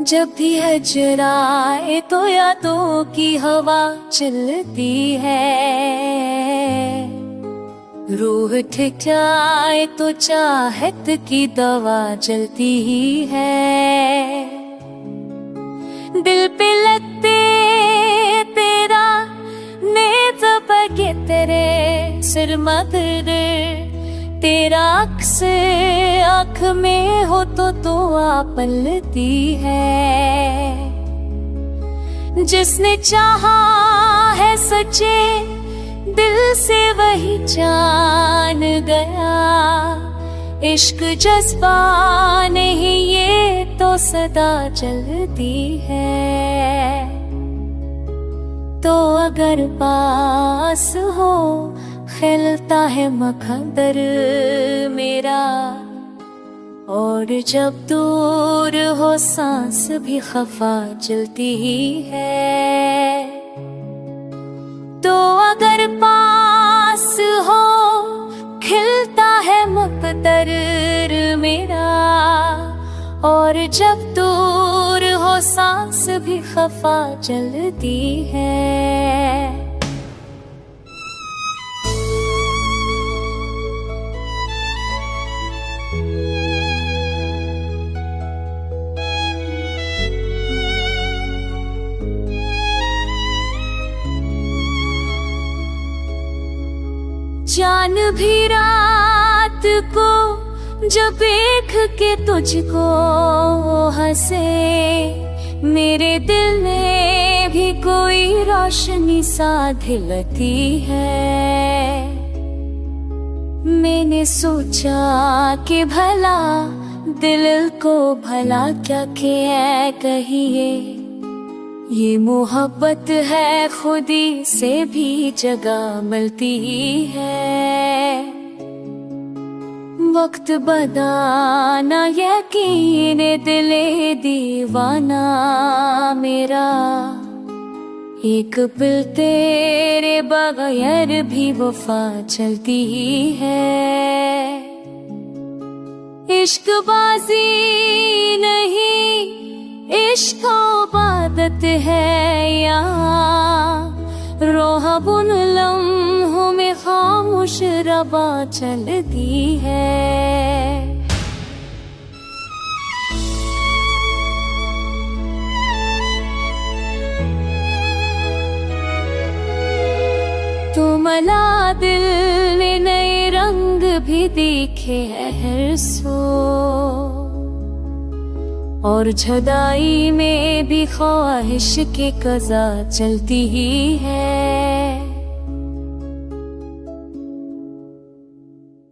जब भी हजराए तो यादों की हवा चलती है, रूह ठिक जाए तो चाहत की दवा चलती ही है। दिल पे लगते तेरा नेज़ बगे तेरे सिर मदर, तेरा अक्स आँख में हो तो दुआ पलती है। जिसने चाहा है सच्चे दिल से वही जान गया, इश्क जज्बा नहीं ये तो सदा चलती है। तो अगर पास हो खिलता है मखदर मेरा, और जब दूर हो सांस भी खफा चलती ही है। तो अगर पास हो खिलता है मखदर मेरा, और जब दूर हो सांस भी खफा चलती है। जान भी रात को जब देख के तुझको हंसे, मेरे दिल में भी कोई रोशनी सा खिलती है। मैंने सोचा कि भला दिल को भला क्या किया कहिए, ये मोहब्बत है खुदी से भी जगह मिलती है। वक्त बदाना यकीन दिले दीवाना मेरा, एक पल तेरे बगैर भी वफा चलती है। इश्क बाजी नहीं इश्क इबादत है यहाँ, रोहा बुन लम्हों में खामोश रबा चलती है। तुमला दिल ने नए रंग भी देखे हैं हर सो, और जुदाई में भी ख्वाहिश की कज़ा चलती ही है।